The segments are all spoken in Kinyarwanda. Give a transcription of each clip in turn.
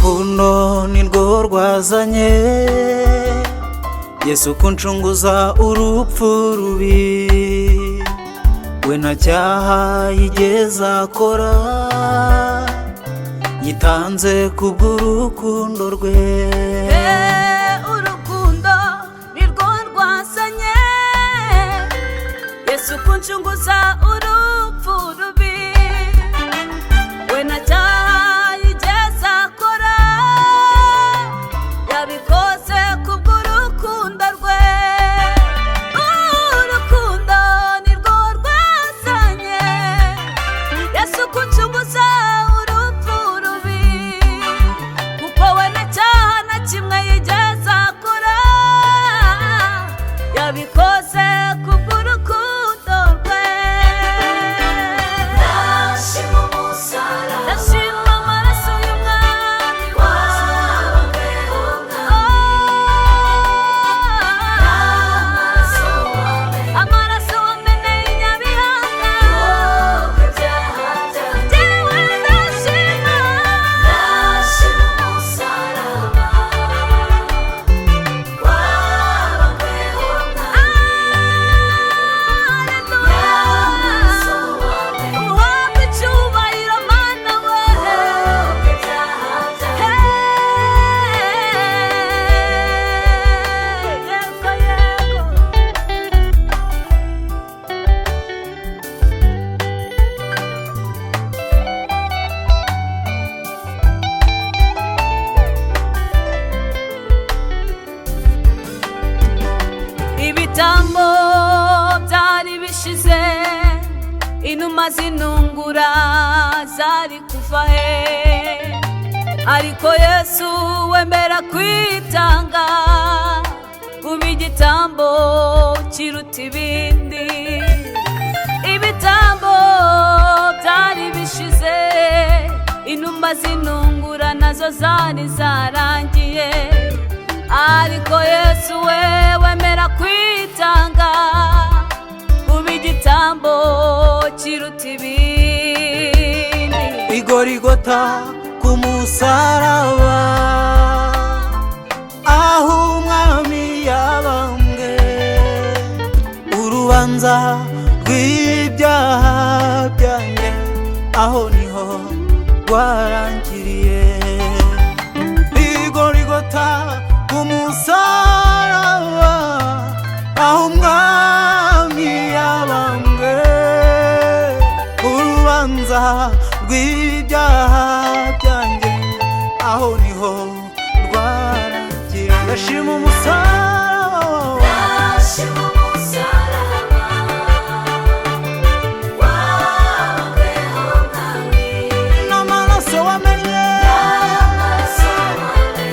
urukundo nirwo rwazanye Yesu kuncunguza urupfu rubi, we nta cyaha yigeze akora, yitanze kubw'urukundo rwe. Urukundo nirwo rwazanye Yesu kuncunguza urupfu rubi, we nta cyaha yigeze akora, yabikoze kubw'urukundo rwe. Urukundo nirwo rwazanye Yesu kuncunguza urupfu rubi, kuko we nta cyaha na kimwe yigeze akora, yabikoze kubw'urukundo rwe. Ndashima umusaraba, ndashima amaraso y'umwami wabambweho amaraso wameneye inyabihanga, jyewe ndashima umusaraba wabambweho uhabwe icyubahiro Mana we. Yego yego ibitambo byari bishize, inuma zinungura zari kuva he, ariko Yesu wemera kwitanga kuba igitambo kiruta ibindi. Ibitambo byari bishize, inuma zinungura nazo zari zarangiye, ariko Yesu we wemera kwitanga kuba igitambo kiruta ibindi. Igorigota ku musaraba, aho umwami yabambwe, urubanza rw'ibyaha byanjye aho niho rwarangiriye. Igorigota ku musaraba, aho umwami yabambwe, urubanza rw'ibyaha byanjye aho niho rwarangiriye. Ndashima umusaraba, Ndashima umusaraba wabambweho mwami, n'amaraso wamennye, amaraso wamenye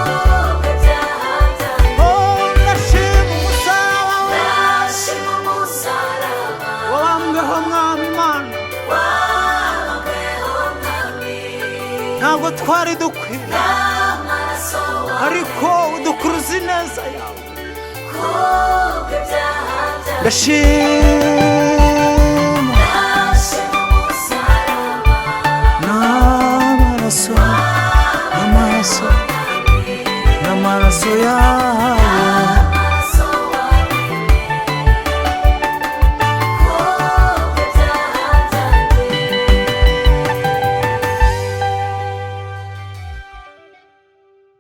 kubw'ibyaha byanjye. oh ndashima umusaraba Ndashima umusaraba wabambweho mwami Mana, wabambweho mwami, ntabwo twari dukwiye n'amaraso ariko udukuruza ineza yawe. kubw'ibyaha byanjye. Ndashima Ndashima umusaraba n'amaraso, n'amaraso, n'amaraso yawe.